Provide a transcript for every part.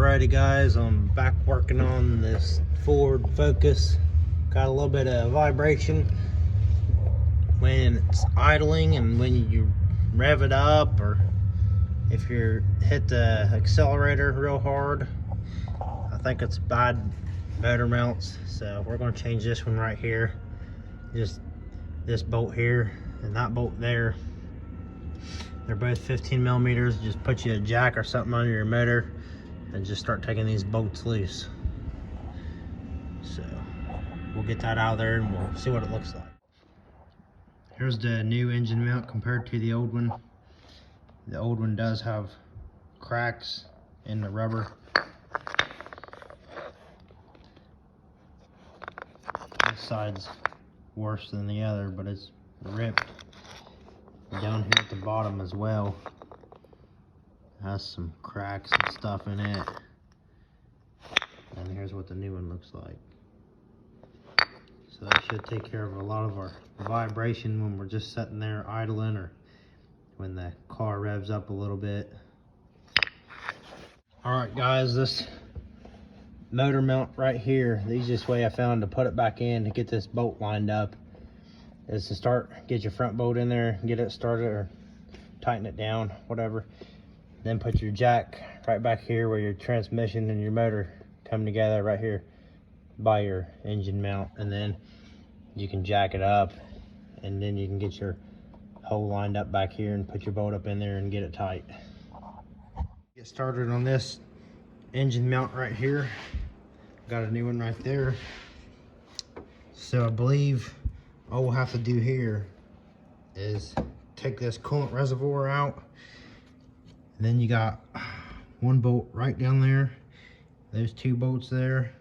Alrighty guys, I'm back working on this Ford Focus. Got a little bit of vibration when it's idling and when you rev it up, or if you hit the accelerator real hard. I think it's bad motor mounts, so we're going to change this one right here. Just this bolt here and that bolt there. They're both 15 millimeters. Just put you a jack or something under your motor and just start taking these bolts loose. So we'll get that out of there and we'll see what it looks like. Here's the new engine mount compared to the old one. The old one does have cracks in the rubber. This side's worse than the other, but it's ripped down here at the bottom as well. Has some cracks and stuff in it. And here's what the new one looks like. So that should take care of a lot of our vibration when we're just sitting there idling, or when the car revs up a little bit. Alright guys, this motor mount right here, the easiest way I found to put it back in to get this bolt lined up is to get your front bolt in there, get it started, or tighten it down, whatever. Then put your jack right back here where your transmission and your motor come together, right here by your engine mount, and then you can jack it up, and then you can get your hole lined up back here and put your bolt up in there and get it tight. Get started on this engine mount right here. Got a new one right there. So I believe all we'll have to do here is take this coolant reservoir out. And then you got one bolt right down there. There's two bolts there.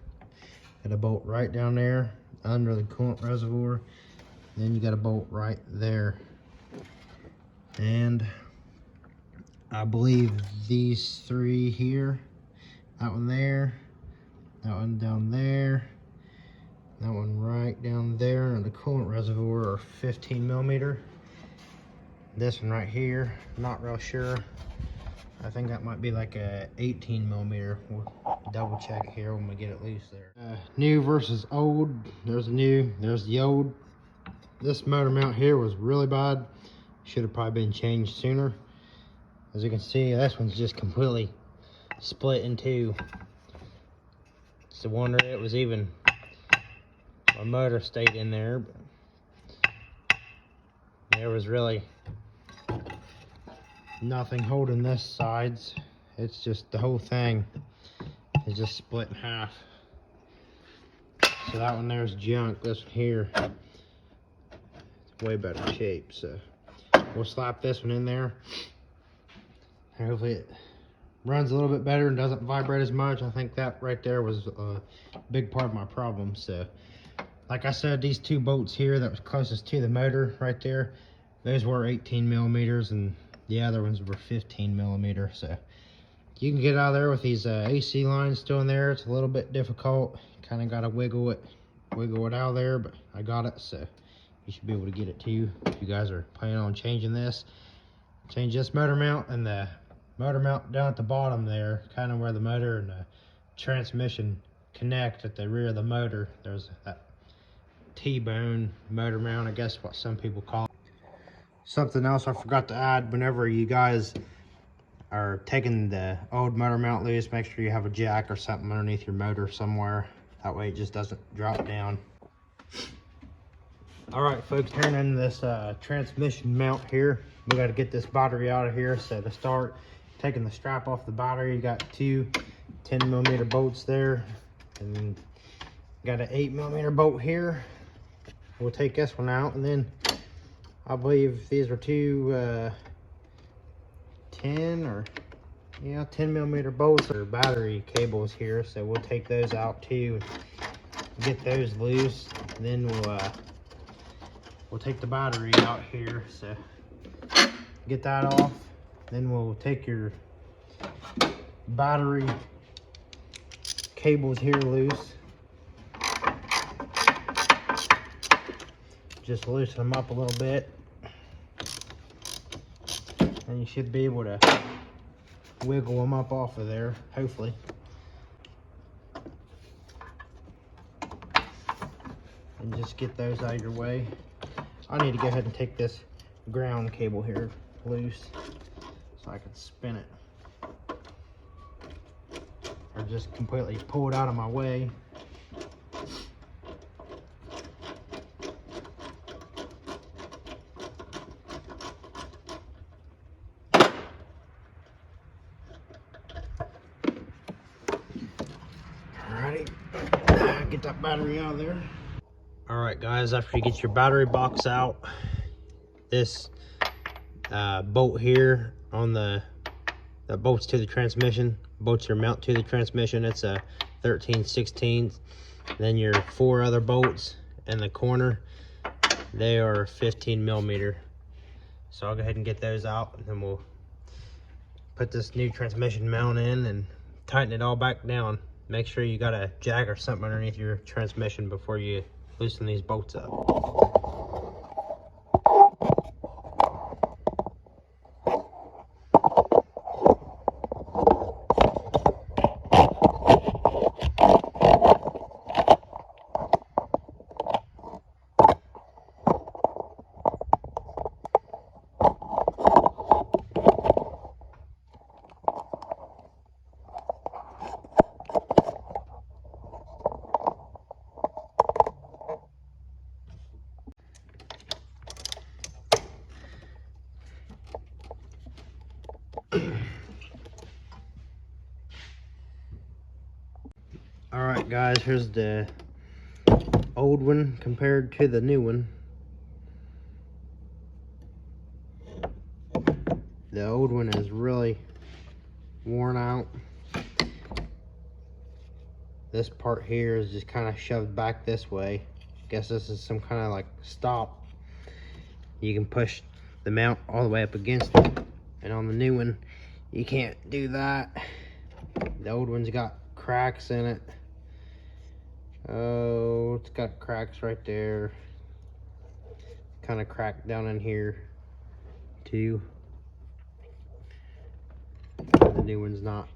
Got a bolt right down there under the coolant reservoir. And then you got a bolt right there. And I believe these three here, that one there, that one down there, that one right down there, and the coolant reservoir are 15 millimeter. This one right here, not real sure. I think that might be like a 18 millimeter. We'll double check it here when we get it loose there. New versus old. There's the new, there's the old. This motor mount here was really bad. Should have probably been changed sooner. As you can see, this one's just completely split in two. It's a wonder it was even, my motor stayed in there, but there was really nothing holding this sides. It's just the whole thing is just split in half. So that one there's junk. This one here, it's way better shape. So we'll slap this one in there, and hopefully it runs a little bit better and doesn't vibrate as much. I think that right there was a big part of my problem. So like I said, these two bolts here that was closest to the motor right there, those were 18 millimeters, and the other ones were 15 millimeter. So you can get out of there with these AC lines still in there. It's a little bit difficult. Kind of got to wiggle it out of there, but I got it. So you should be able to get it too if you guys are planning on changing this. Change this motor mount and the motor mount down at the bottom there, kind of where the motor and the transmission connect at the rear of the motor. There's that T-bone motor mount, I guess what some people call it. Something else I forgot to add: whenever you guys are taking the old motor mount loose, make sure you have a jack or something underneath your motor somewhere. That way it just doesn't drop down. All right, folks, turning into this transmission mount here. We got to get this battery out of here. So to start, taking the strap off the battery, you got two 10 millimeter bolts there, and got an 8 millimeter bolt here. We'll take this one out, and then I believe these are two 10 millimeter bolts or battery cables here. So we'll take those out too, get those loose. Then we'll take the battery out here. So get that off. Then we'll take your battery cables here loose. Just loosen them up a little bit, and you should be able to wiggle them up off of there, hopefully. and just get those out of your way. I need to go ahead and take this ground cable here loose so I can spin it, or just completely pull it out of my way. Alrighty, get that battery out of there. Alright guys, after you get your battery box out, this bolt here on that bolts to the transmission, bolts your mount to the transmission. It's a 13/16. Then your 4 other bolts in the corner, they are 15mm. So I'll go ahead and get those out, and then we'll put this new transmission mount in and tighten it all back down. Make sure you got a jack or something underneath your transmission before you loosen these bolts up. Alright guys, here's the old one compared to the new one. The old one is really worn out. This part here is just kind of shoved back this way. Guess this is some kind of like stop. You can push the mount all the way up against it. And on the new one, you can't do that. The old one's got cracks in it. Oh, it's got cracks right there. Kind of cracked down in here too. The new one's not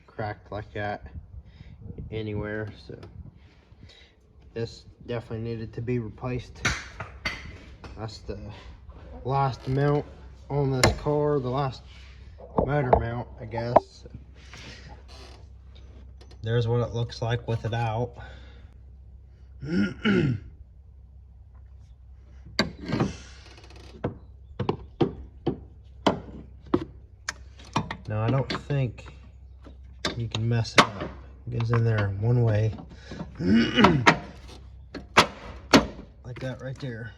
cracked like that anywhere, so this definitely needed to be replaced. That's the last mount on this car, the last motor mount, I guess. There's what it looks like with it out. Now I don't think you can mess it up. It goes in there one way. Like that right there.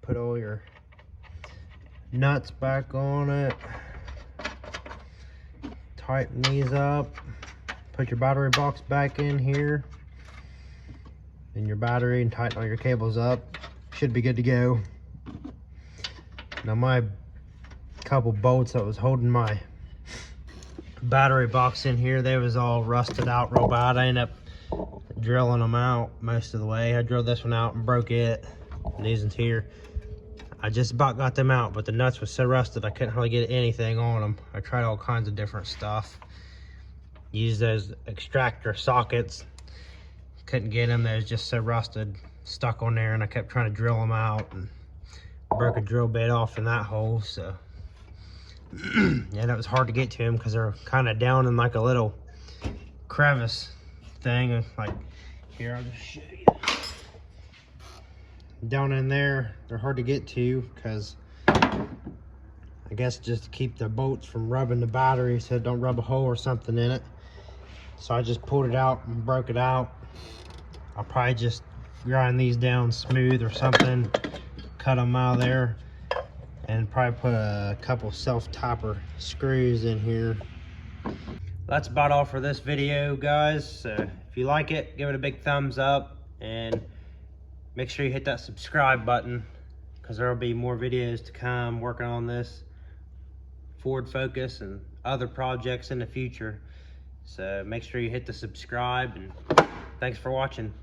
Put all your nuts back on it. Tighten these up. Put your battery box back in here. And your battery, and tighten all your cables up. Should be good to go. Now my couple bolts that was holding my battery box in here, they was all rusted out real bad. I ended up drilling them out most of the way. I drilled this one out and broke it. And these ones here, I just about got them out, but the nuts was so rusted I couldn't really get anything on them. I tried all kinds of different stuff. Used those extractor sockets. Couldn't get them. They was just so rusted, stuck on there, and I kept trying to drill them out and broke a drill bit off in that hole. So yeah, that was hard to get to them because they're kind of down in like a little crevice thing. Like here, I'll just show you. Down in there, they're hard to get to because I guess just to keep the bolts from rubbing the battery so it don't rub a hole or something in it. So I just pulled it out and broke it out. I'll probably just grind these down smooth or something, cut them out of there, and probably put a couple self-topper screws in here. That's about all for this video, guys. So if you like it, give it a big thumbs up, and make sure you hit that subscribe button because there will be more videos to come working on this Ford Focus and other projects in the future. So make sure you hit the subscribe, and thanks for watching.